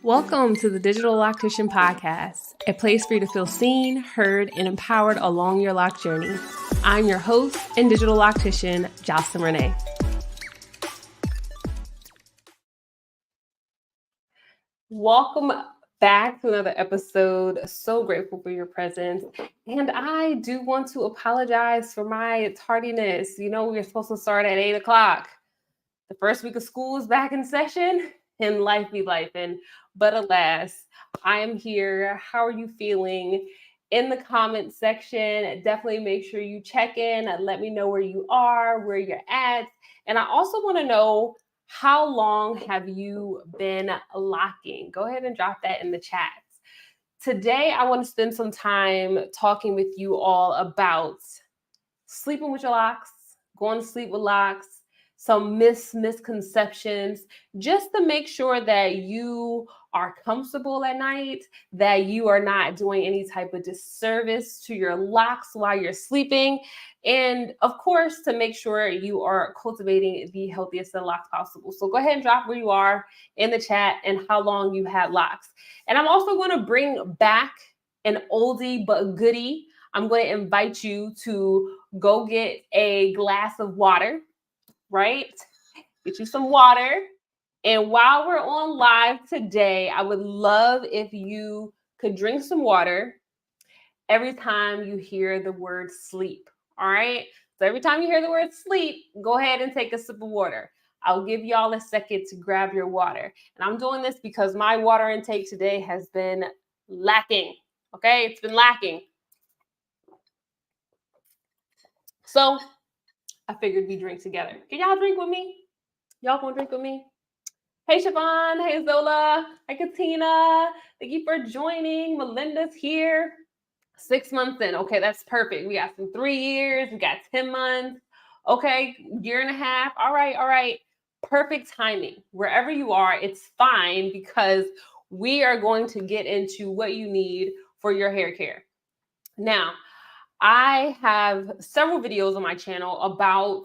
Welcome to the Digital Loctician Podcast, a place for you to feel seen, heard, and empowered along your lock journey. I'm your host and digital loctician, Jocelyn Reneé. Welcome back to another episode. So grateful for your presence. And I do want to apologize for my tardiness. You know, we were supposed to start at 8 o'clock. The first week of school is back in session and life be lifing. But alas, I am here. How are you feeling? In the comment section, definitely make sure you check in. Let me know where you are, where you're at. And I also want to know, how long have you been locking? Go ahead and drop that in the chats. Today, I want to spend some time talking with you all about sleeping with your locks, going to sleep with locks, some misconceptions, just to make sure that you are comfortable at night, that you are not doing any type of disservice to your locks while you're sleeping, and of course, to make sure you are cultivating the healthiest of locks possible. So go ahead and drop where you are in the chat and how long you had locks. And I'm also going to bring back an oldie but goodie. I'm going to invite you to go get a glass of water, right? Get you some water. And while we're on live today, I would love if you could drink some water every time you hear the word sleep. All right. So every time you hear the word sleep, go ahead and take a sip of water. I'll give y'all a second to grab your water. And I'm doing this because my water intake today has been lacking. Okay. It's been lacking. So I figured we drink together. Can y'all drink with me? Y'all gonna drink with me? Hey, Siobhan. Hey, Zola. Hi, Katina. Thank you for joining. Melinda's here. 6 months in. Okay, that's perfect. We got some 3 years. We got 10 months. Okay, year and a half. All right. Perfect timing. Wherever you are, it's fine because we are going to get into what you need for your hair care. Now, I have several videos on my channel about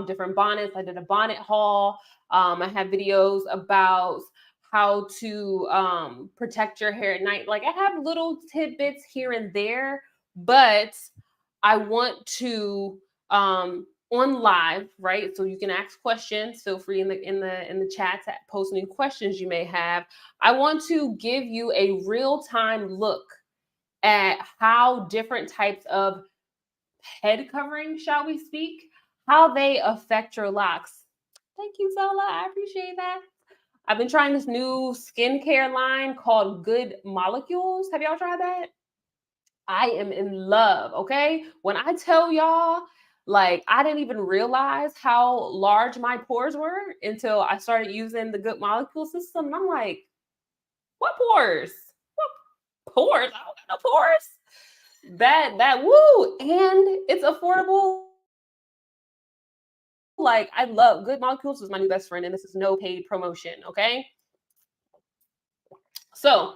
different bonnets. I did a bonnet haul. I have videos about how to protect your hair at night. Like, I have little tidbits here and there, but I want to on live, right? So you can ask questions. Feel free in the chat to post any questions you may have. I want to give you a real-time look at how different types of head covering, shall we speak, how they affect your locks. Thank you, Zola. I appreciate that. I've been trying this new skincare line called Good Molecules. Have y'all tried that? I am in love, okay? When I tell y'all, like, I didn't even realize how large my pores were until I started using the Good Molecule system. And I'm like, what pores? What pores? I don't got no pores. That woo, and it's affordable. Like, I love Good Molecules is my new best friend, and this is no paid promotion, okay? So,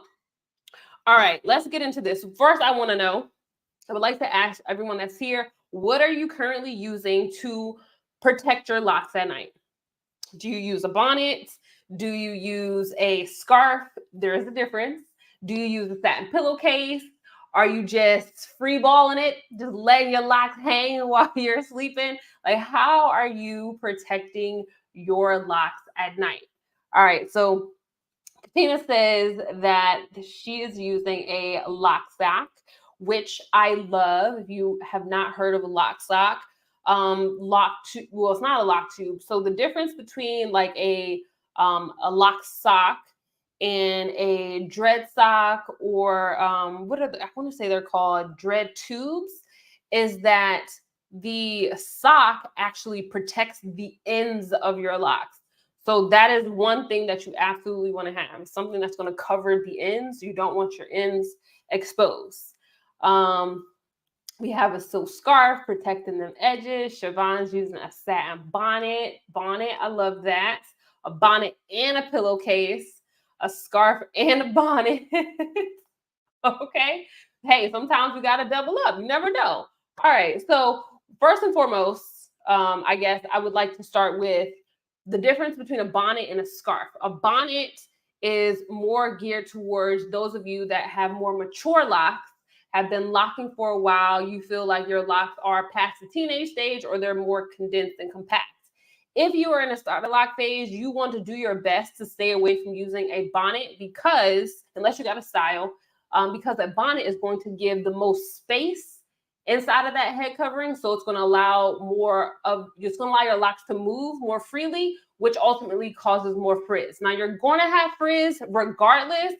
all right, let's get into this. First, I want to know, I would like to ask everyone that's here, what are you currently using to protect your locks at night? Do you use a bonnet? Do you use a scarf? There is a difference. Do you use a satin pillowcase? Are you just free balling it, just letting your locks hang while you're sleeping? Like, how are you protecting your locks at night? All right, so Katina says that she is using a lock sock, which I love. If you have not heard of a lock sock, lock tube, well, it's not a lock tube. So the difference between like a lock sock and a dread sock, or I want to say they're called dread tubes, is that the sock actually protects the ends of your locks. So that is one thing that you absolutely want to have, something that's going to cover the ends. You don't want your ends exposed. We have a silk scarf protecting them edges. Siobhan's using a satin bonnet. I love that. A bonnet and a pillowcase, a scarf and a bonnet. Okay. Hey, sometimes we got to double up. You never know. All right. So first and foremost, I guess I would like to start with the difference between a bonnet and a scarf. A bonnet is more geared towards those of you that have more mature locks, have been locking for a while. You feel like your locks are past the teenage stage or they're more condensed and compact. If you are in a starter lock phase, you want to do your best to stay away from using a bonnet because, unless you got a style, because a bonnet is going to give the most space inside of that head covering. So it's going to allow your locks to move more freely, which ultimately causes more frizz. Now you're going to have frizz regardless,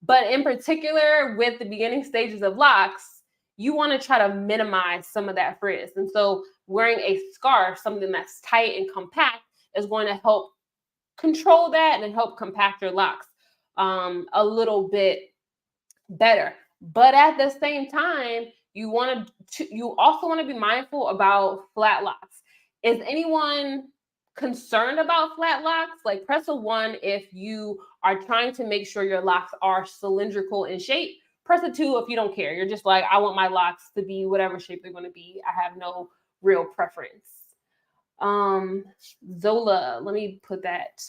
but in particular with the beginning stages of locks, you want to try to minimize some of that frizz. And so wearing a scarf, something that's tight and compact, is going to help control that and help compact your locks a little bit better. But at the same time, you also want to be mindful about flat locks. Is anyone concerned about flat locks? Like, press a 1 if you are trying to make sure your locks are cylindrical in shape. Press a 2 if you don't care. You're just like, I want my locks to be whatever shape they're going to be. I have no real preference. Zola, let me put that.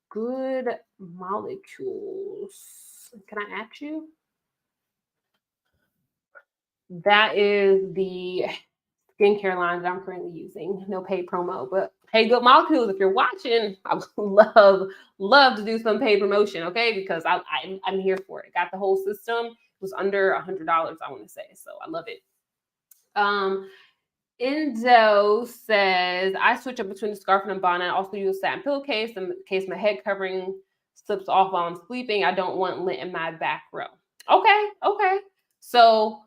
Good molecules. Can I ask you? That is the skincare line that I'm currently using. No paid promo, but hey, Good Molecules, if you're watching, I would love to do some paid promotion, okay? Because I'm here for it. Got the whole system. It was under $100, I want to say, so I love it. Indo says, I switch up between the scarf and the bonnet. I also use a satin pillowcase in case my head covering slips off while I'm sleeping. I don't want lint in my back row. Okay. So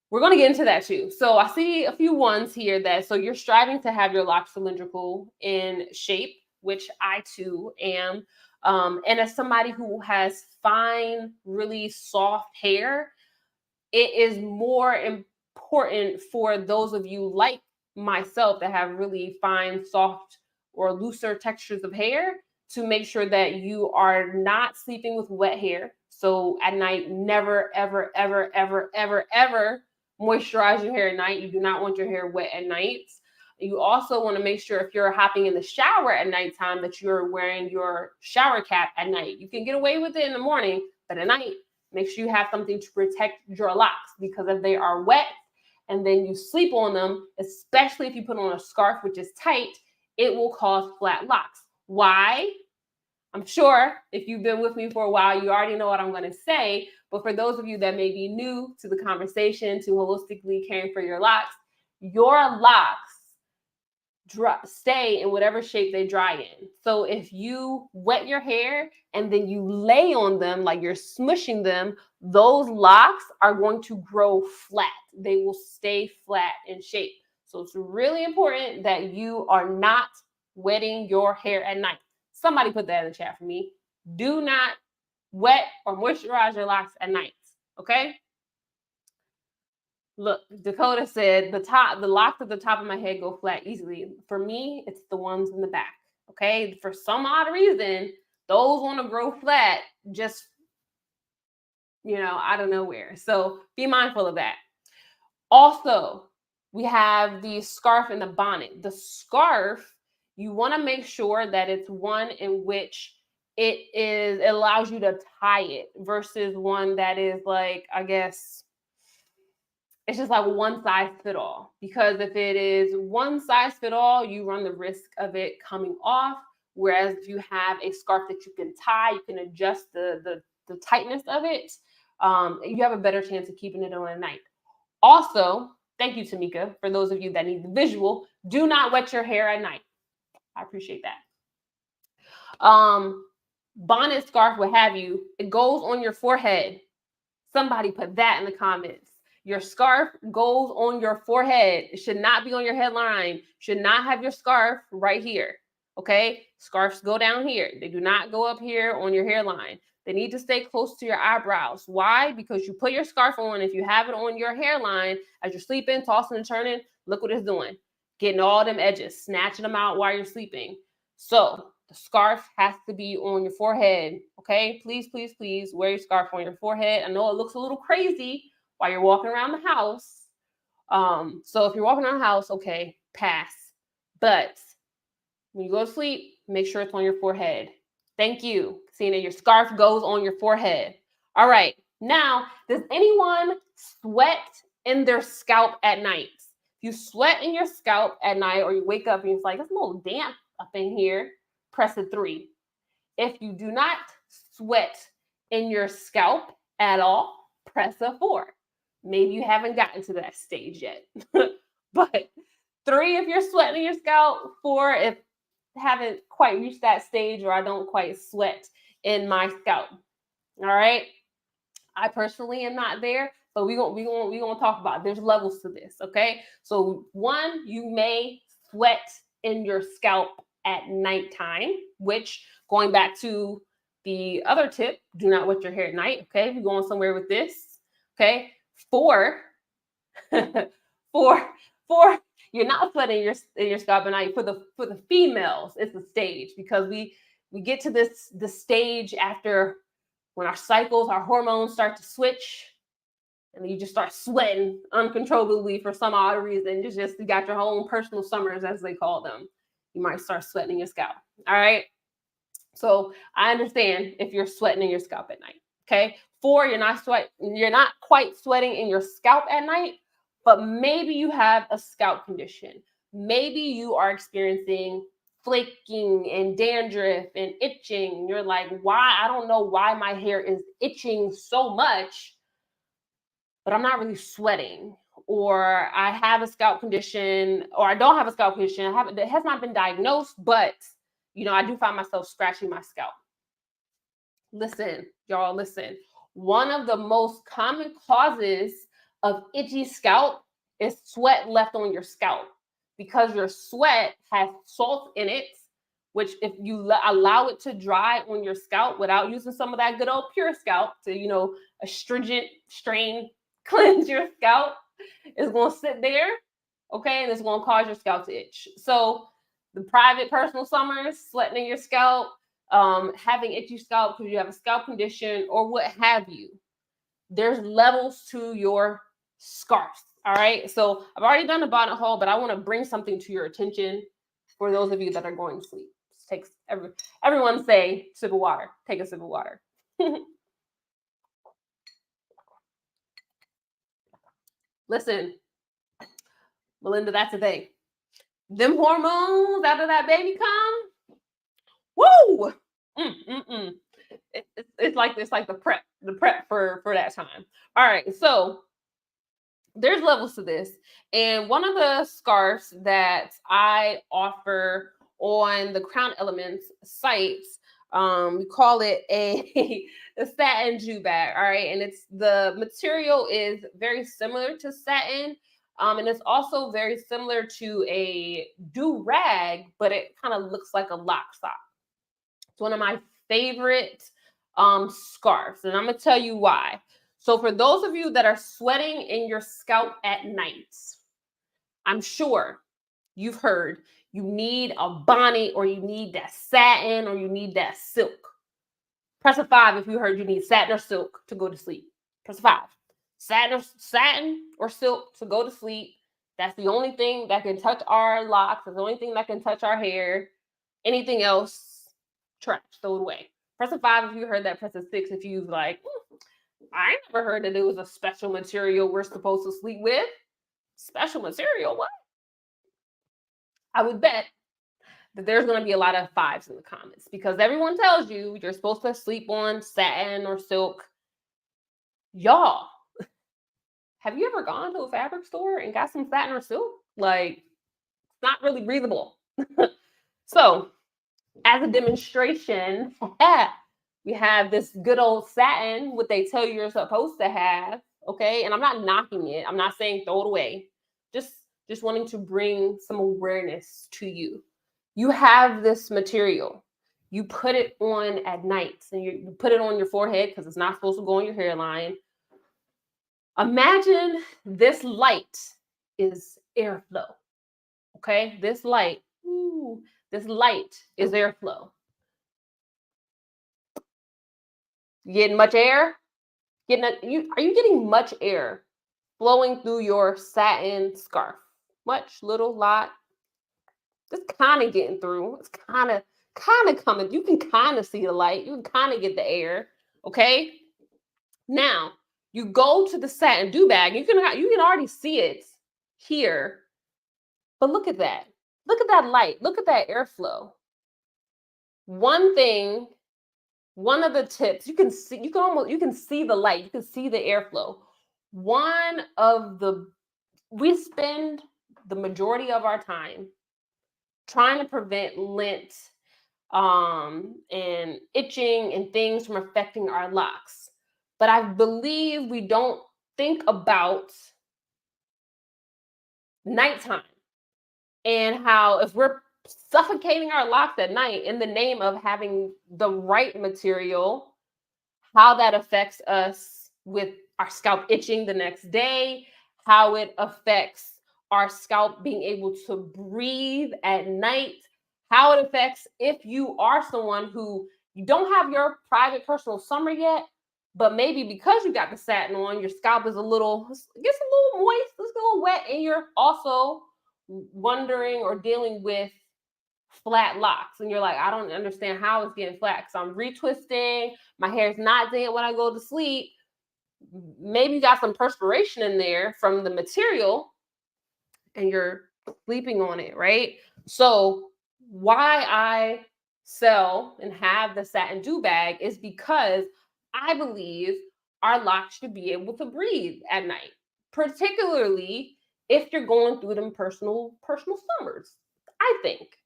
we're going to get into that too. So I see a few ones here so you're striving to have your locks cylindrical in shape, which I too am. And as somebody who has fine, really soft hair, it is more important for those of you like myself that have really fine, soft, or looser textures of hair to make sure that you are not sleeping with wet hair. So at night, never, ever, ever, ever, ever, ever moisturize your hair at night. You do not want your hair wet at night. You also want to make sure if you're hopping in the shower at nighttime that you're wearing your shower cap at night. You can get away with it in the morning, but at night, make sure you have something to protect your locks, because if they are wet and then you sleep on them, especially if you put on a scarf, which is tight, it will cause flat locks. Why? I'm sure if you've been with me for a while, you already know what I'm going to say. But for those of you that may be new to the conversation, to holistically caring for your locks stay in whatever shape they dry in. So if you wet your hair and then you lay on them like you're smushing them, those locks are going to grow flat. They will stay flat in shape. So it's really important that you are not wetting your hair at night. Somebody put that in the chat for me. Do not wet or moisturize your locks at night, okay? Look, Dakota said the locks at the top of my head go flat easily. For me, it's the ones in the back. Okay. For some odd reason, those want to grow flat just, out of nowhere. So be mindful of that. Also, we have the scarf and the bonnet. The scarf, you want to make sure that it's one in which it allows you to tie it versus one that is like, I guess, it's just like one size fit all. Because if it is one size fit all, you run the risk of it coming off. Whereas if you have a scarf that you can tie, you can adjust the tightness of it. You have a better chance of keeping it on at night. Also, thank you, Tamika, for those of you that need the visual. Do not wet your hair at night. I appreciate that. Bonnet, scarf, what have you, it goes on your forehead. Somebody put that in the comments. Your scarf goes on your forehead. It should not be on your headline. Should not have your scarf right here. Okay? Scarves go down here. They do not go up here on your hairline. They need to stay close to your eyebrows. Why? Because you put your scarf on. If you have it on your hairline as you're sleeping, tossing and turning, look what it's doing. Getting all them edges, snatching them out while you're sleeping. So the scarf has to be on your forehead. Okay? Please, please, please wear your scarf on your forehead. I know it looks a little crazy while you're walking around the house. So if you're walking around the house, okay, pass. But when you go to sleep, make sure it's on your forehead. Thank you. Seeing that your scarf goes on your forehead. All right. Now, does anyone sweat in their scalp at night? If you sweat in your scalp at night, or you wake up and it's like, it's a little damp up in here, press a 3. If you do not sweat in your scalp at all, press a 4. Maybe you haven't gotten to that stage yet. But 3 if you're sweating in your scalp, 4 if haven't quite reached that stage, or I don't quite sweat in my scalp. All right. I personally am not there, but we're gonna talk about it. There's levels to this. Okay. So 1, you may sweat in your scalp at nighttime, which, going back to the other tip, do not wet your hair at night. Okay. If you're going somewhere with this. Okay. 4, 4, you're not sweating in your scalp at night. For the females, it's the stage, because we get to the stage after, when our cycles, our hormones start to switch, and you just start sweating uncontrollably for some odd reason. You got your own personal summers, as they call them. You might start sweating in your scalp. All right. So I understand if you're sweating in your scalp at night. Okay. 4, you're not quite sweating in your scalp at night, but maybe you have a scalp condition. Maybe you are experiencing flaking and dandruff and itching. You're like, why? I don't know why my hair is itching so much, but I'm not really sweating. Or I have a scalp condition, or I don't have a scalp condition. It has not been diagnosed, but I do find myself scratching my scalp. Listen, y'all, listen. One of the most common causes of itchy scalp is sweat left on your scalp, because your sweat has salt in it, which, if you allow it to dry on your scalp without using some of that good old pure scalp to, astringent strain cleanse your scalp, it's going to sit there, okay, and it's going to cause your scalp to itch. So the private personal summers, sweating in your scalp, having itchy scalp because you have a scalp condition or what have you, there's levels to your scarves. All right. So I've already done a bonnet haul, but I want to bring something to your attention for those of you that are going to sleep. Just everyone say sip of water. Take a sip of water. Listen, Melinda, that's the thing. Them hormones out of that baby come. Woo! It's like the prep for that time. All right, so there's levels to this, and one of the scarves that I offer on the Crown Elements sites, we call it a satin Jew bag. All right, and the material is very similar to satin. And it's also very similar to a do-rag, but it kind of looks like a lock sock. It's one of my favorite scarves, and I'm going to tell you why. So for those of you that are sweating in your scalp at night, I'm sure you've heard you need a bonnet, or you need that satin, or you need that silk. Press a 5 if you heard you need satin or silk to go to sleep. Press a 5. Satin or silk to go to sleep. That's the only thing that can touch our locks. That's the only thing that can touch our hair. Anything else, trash, throw it away. Press a 5 if you heard that. Press a 6 if you like, I never heard that it was a special material we're supposed to sleep with. Special material? What? I would bet that there's going to be a lot of 5s in the comments, because everyone tells you you're supposed to sleep on satin or silk. Y'all, have you ever gone to a fabric store and got some satin or silk? Like, it's not really breathable. So, as a demonstration, we have this good old satin, what they tell you you're supposed to have, okay? And I'm not knocking it. I'm not saying throw it away. Just wanting to bring some awareness to you. You have this material. You put it on at night, and you put it on your forehead because it's not supposed to go on your hairline. Imagine this light is airflow, okay? This light is airflow. You getting much air? Are you getting much air flowing through your satin scarf? Much, little, lot? It's kind of getting through. It's kind of kind of coming. You can kind of see the light. You can kind of get the air. Okay. Now you go to the satin dew bag. You can already see it here, but look at that. Look at that light. Look at that airflow. One thing, one of the tips, you can see the light. You can see the airflow. We spend the majority of our time trying to prevent lint and itching and things from affecting our locks. But I believe we don't think about nighttime and how if we're suffocating our locks at night in the name of having the right material, how that affects us with our scalp itching the next day, how it affects our scalp being able to breathe at night, how it affects if you are someone who you don't have your private personal summer yet, but maybe because you got the satin on, your scalp is gets a little moist, it's a little wet, and you're also wondering or dealing with flat locks. And you're like, I don't understand how it's getting flat because I'm retwisting, my hair's not doing when I go to sleep. Maybe you got some perspiration in there from the material and you're sleeping on it, right? So why I sell and have the satin dew bag is because I believe our locks should be able to breathe at night, particularly if you're going through them personal summers, I think.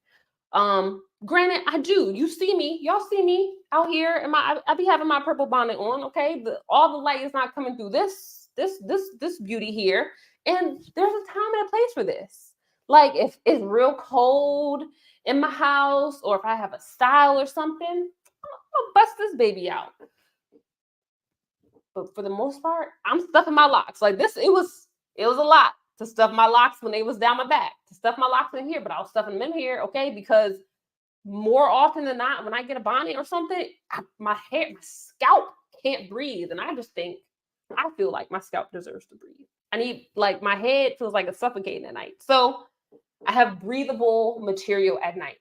Granted, I do. You see me, y'all see me out here, and I be having my purple bonnet on. Okay, all the light is not coming through this beauty here, and there's a time and a place for this. Like if it's real cold in my house, or if I have a style or something, I'll bust this baby out. But for the most part, I'm stuffing my locks. Like this, it was a lot to stuff my locks when they was down my back, to stuff my locks in here, but I was stuffing them in here, okay? Because more often than not, when I get a bonnet or something, my scalp can't breathe. And I feel like my scalp deserves to breathe. My head feels like it's suffocating at night. So I have breathable material at night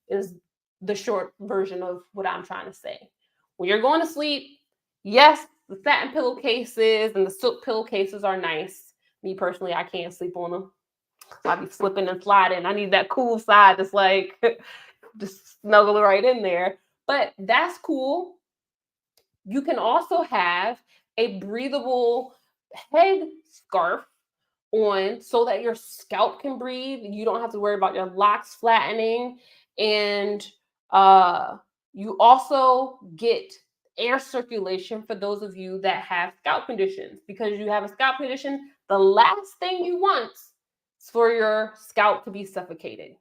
is the short version of what I'm trying to say. When you're going to sleep, yes, the satin pillowcases and the silk pillowcases are nice. Me personally, I can't sleep on them. I'll be slipping and sliding. I need that cool side that's like just snuggle right in there. But that's cool. You can also have a breathable head scarf on so that your scalp can breathe. You don't have to worry about your locks flattening. And you also get air circulation for those of you that have scalp conditions. Because you have a scalp condition, the last thing you want is for your scalp to be suffocated.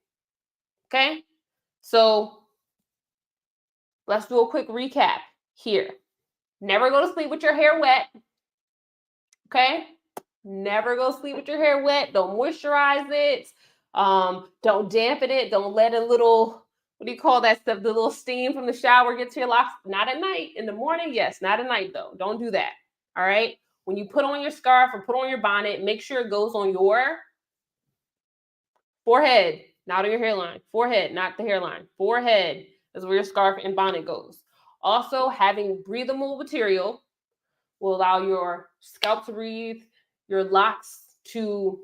Okay? So let's do a quick recap here. Never go to sleep with your hair wet. Okay? Never go sleep with your hair wet. Don't moisturize it. Don't dampen it. Don't let a little, what do you call that stuff? The little steam from the shower get to your locks. Not at night. In the morning, yes. Not at night, though. Don't do that. All right? When you put on your scarf or put on your bonnet, make sure it goes on your forehead, not on your hairline. Forehead, not the hairline. Forehead is where your scarf and bonnet goes. Also, having breathable material will allow your scalp to breathe, your locks to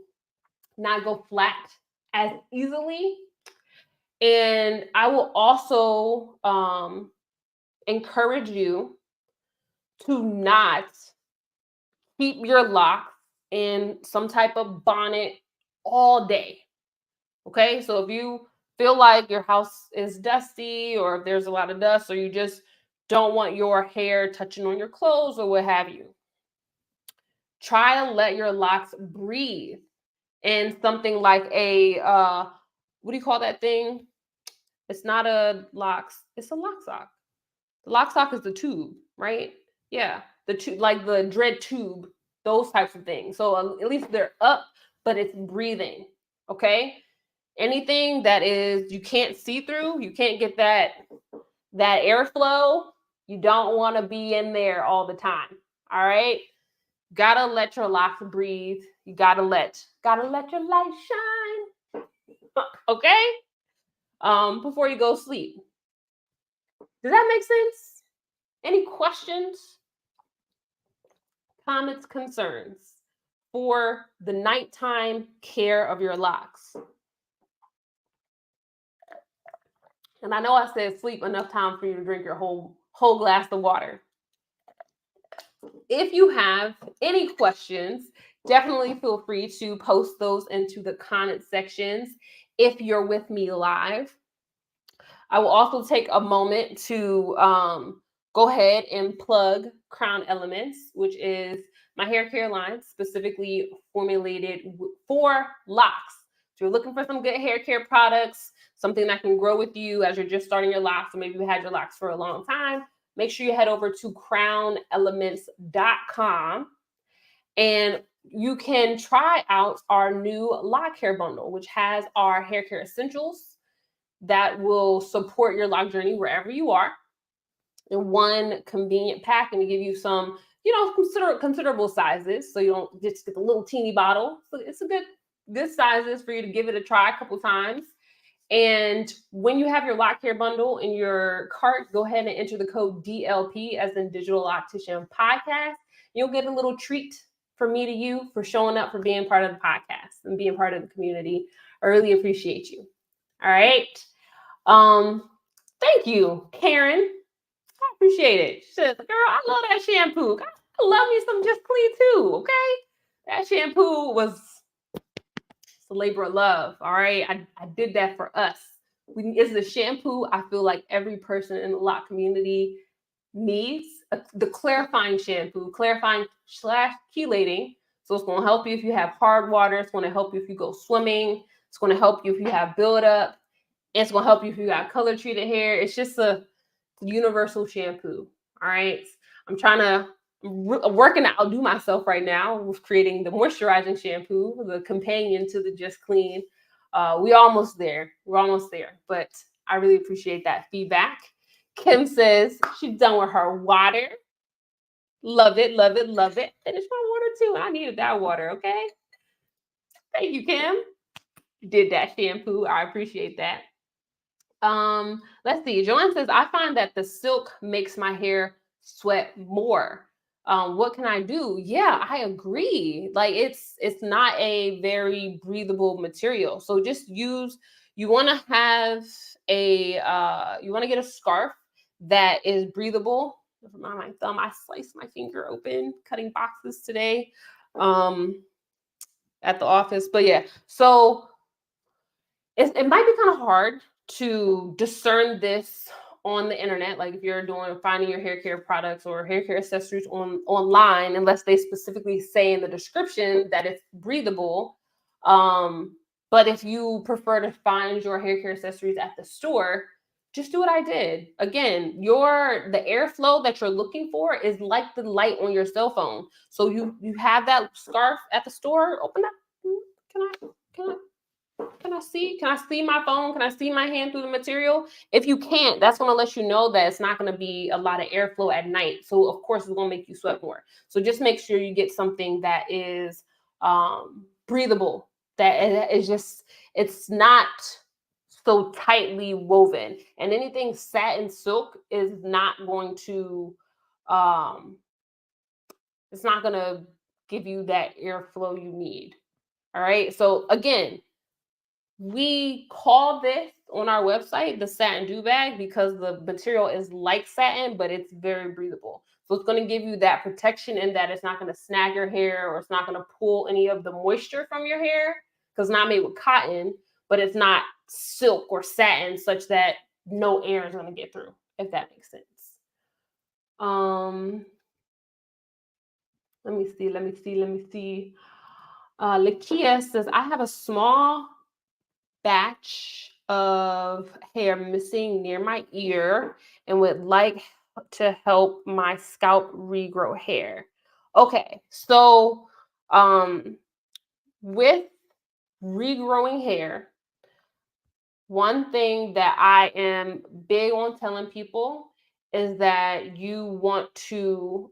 not go flat as easily. And I will also encourage you to not keep your locks in some type of bonnet all day. Okay, so if you feel like your house is dusty or if there's a lot of dust or you just don't want your hair touching on your clothes or what have you, try to let your locks breathe in something like a, what do you call that thing? It's not a locks, it's a lock sock. The lock sock is the tube, right? Yeah, the tube, like the dread tube, those types of things. So at least they're up, but it's breathing, okay? Anything that is you can't see through, you can't get that airflow, you don't want to be in there all the time. All right? Gotta let your locks breathe. You gotta let your light shine. Okay? Before you go sleep. Does that make sense? Any questions, comments, concerns for the nighttime care of your locks? And I know I said sleep enough time for you to drink your whole glass of water. If you have any questions, definitely feel free to post those into the comment sections if you're with me live. I will also take a moment to go ahead and plug Crown Elements, which is my hair care line specifically formulated for locks. If you're looking for some good hair care products, something that can grow with you as you're just starting your locks, or maybe you had your locks for a long time, make sure you head over to crownelements.com and you can try out our new lock hair bundle, which has our hair care essentials that will support your lock journey wherever you are in one convenient pack, and to give you some, considerable sizes, so you don't just get the little teeny bottle. So it's a good sizes for you to give it a try a couple times. And when you have your lock hair bundle in your cart, go ahead and enter the code DLP, as in Digital Loctician Podcast. You'll get a little treat from me to you for showing up, for being part of the podcast and being part of the community. I really appreciate you. All right. Thank you, Karen. I appreciate it. She says, girl, I love that shampoo. I love me some Just Clean too, okay? That shampoo was a labor of love, all right? I did that for us. It's the shampoo I feel like every person in the lock community needs. The clarifying shampoo, clarifying / chelating. So it's going to help you if you have hard water. It's going to help you if you go swimming. It's going to help you if you have buildup. It's going to help you if you got color treated hair. It's just a universal shampoo. All right. I'm trying to working to outdo myself right now with creating the moisturizing shampoo, the companion to the Just Clean. We're almost there. But I really appreciate that feedback. Kim says she's done with her water. Love it, love it, love it. Finish my water too. I needed that water, okay? Thank you, Kim. Did that shampoo. I appreciate that. Let's see. Joanne says, I find that the silk makes my hair sweat more. What can I do? Yeah, I agree. Like it's not a very breathable material. So just you want to have you want to get a scarf that is breathable. Never mind my thumb. I sliced my finger open cutting boxes today at the office. But yeah, so it might be kind of hard to discern this on the internet, like if you're finding your hair care products or hair care accessories online, unless they specifically say in the description that it's breathable. But if you prefer to find your hair care accessories at the store, just do what I did. Again, the airflow that you're looking for is like the light on your cell phone. So you have that scarf at the store, open up. Can I see my phone? Can I see my hand through the material? If you can't, that's going to let you know that it's not going to be a lot of airflow at night. So of course it's going to make you sweat more. So just make sure you get something that is breathable, that is just, it's not so tightly woven. And anything satin silk is not going to, it's not going to give you that airflow you need. All right. So again, we call this on our website the satin do bag because the material is like satin, but it's very breathable. So it's going to give you that protection in that it's not going to snag your hair, or it's not going to pull any of the moisture from your hair, because it's not made with cotton, but it's not silk or satin such that no air is going to get through, if that makes sense. Let me see. Lakia says, I have a small batch of hair missing near my ear and would like to help my scalp regrow hair. Okay, so with regrowing hair, one thing that I am big on telling people is that you want to,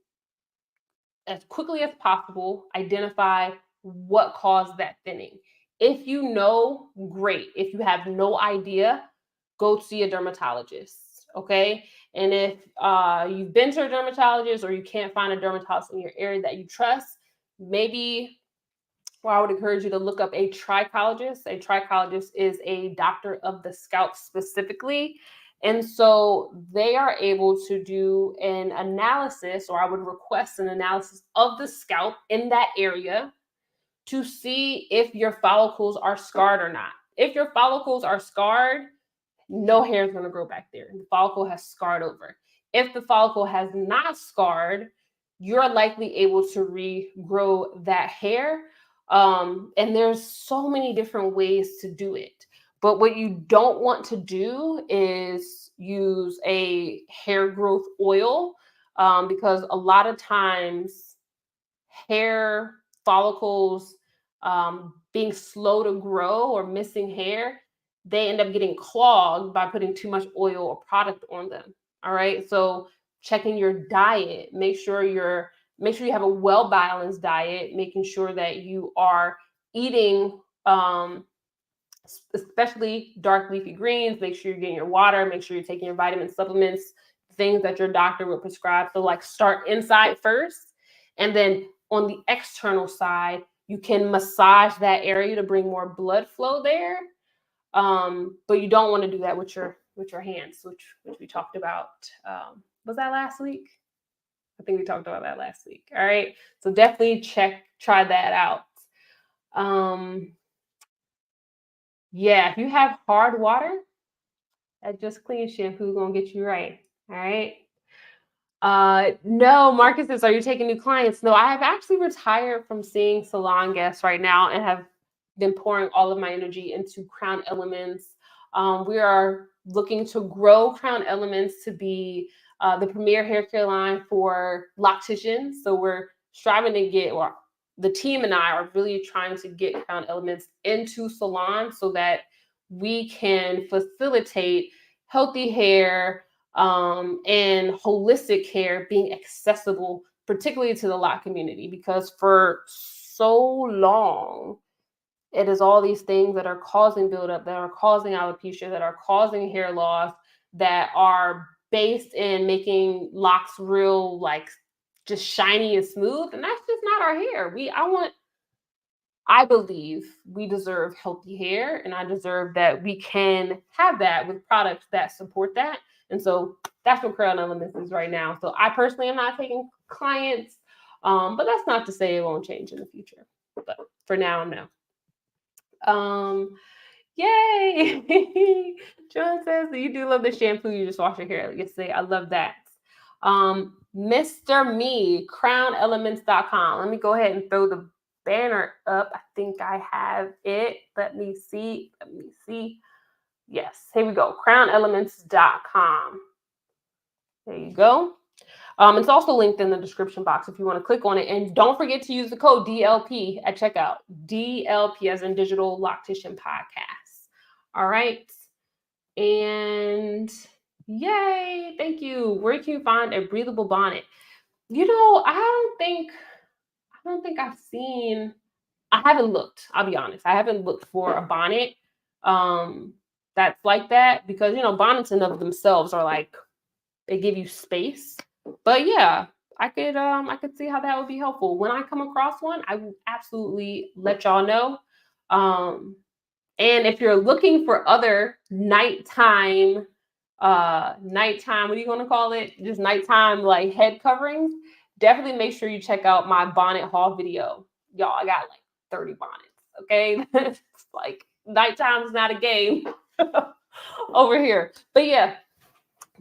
as quickly as possible, identify what caused that thinning. If you know, great. If you have no idea, go see a dermatologist. okay? And if you've been to a dermatologist or you can't find a dermatologist in your area that you trust, maybe, well, I would encourage you to look up a trichologist. A trichologist is a doctor of the scalp specifically. And so they are able to do an analysis, or I would request an analysis of the scalp in that area to see if your follicles are scarred or not. If your follicles are scarred, no hair is going to grow back there. The follicle has scarred over. If the follicle has not scarred, you're likely able to regrow that hair. And there's so many different ways to do it. But what you don't want to do is use a hair growth oil, because a lot of times hair follicles being slow to grow or missing hair, they end up getting clogged by putting too much oil or product on them. All right. So checking your diet, make sure you have a well-balanced diet, making sure that you are eating especially dark leafy greens, make sure you're getting your water, make sure you're taking your vitamin supplements, things that your doctor will prescribe. So like start inside first, and then on the external side, you can massage that area to bring more blood flow there. But you don't want to do that with your hands, which we talked about. Was that last week? I think we talked about that last week. All right. So definitely try that out. Yeah, if you have hard water, that Just Clean shampoo gonna get you right. All right. No, Marcus says, are you taking new clients? No, I have actually retired from seeing salon guests right now and have been pouring all of my energy into Crown Elements. We are looking to grow Crown Elements to be the premier hair care line for locticians. So we're striving to get, or the team and I are really trying to get Crown Elements into salons so that we can facilitate healthy hair and holistic care being accessible, particularly to the loc community, because for so long, it is all these things that are causing buildup, that are causing alopecia, that are causing hair loss, that are based in making locks real, like just shiny and smooth. And that's just not our hair. I believe we deserve healthy hair, and I deserve that we can have that with products that support that. And so that's what Crown Elements is right now. So I personally am not taking clients, but that's not to say it won't change in the future. But for now, no. Yay! John says that you do love the shampoo. You just wash your hair yesterday. I love that. Mr. Me, crownelements.com. Let me go ahead and throw the banner up. I think I have it. Let me see. Yes, here we go. crownelements.com. There you go. It's also linked in the description box if you want to click on it. And don't forget to use the code DLP at checkout. DLP as in Digital Loctician Podcast. All right. And yay. Thank you. Where can you find a breathable bonnet? I don't think I've seen, I haven't looked. I'll be honest. I haven't looked for a bonnet that's like that, because, bonnets in of themselves are like, they give you space. But yeah, I could see how that would be helpful. When I come across one, I will absolutely let y'all know. And if you're looking for other nighttime, what are you going to call it? Just nighttime like head coverings, definitely make sure you check out my bonnet haul video. Y'all, I got like 30 bonnets. Okay. It's like nighttime is not a game over here. But yeah.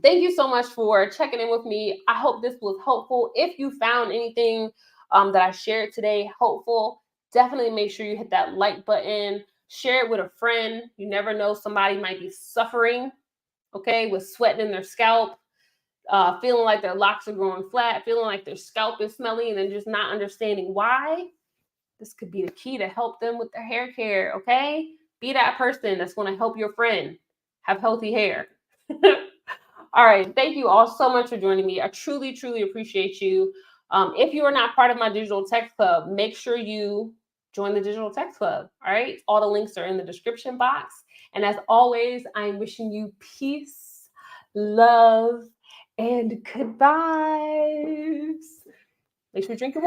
Thank you so much for checking in with me. I hope this was helpful. If you found anything that I shared today helpful, definitely make sure you hit that like button. Share it with a friend. You never know, somebody might be suffering, okay, with sweating in their scalp, feeling like their locks are growing flat, feeling like their scalp is smelly, and then just not understanding why. This could be the key to help them with their hair care, okay? Be that person that's going to help your friend have healthy hair. All right. Thank you all so much for joining me. I truly, truly appreciate you. If you are not part of my Digital Text Club, make sure you join the Digital Text Club. All right. All the links are in the description box. And as always, I'm wishing you peace, love, and goodbyes. Make sure you drink your water.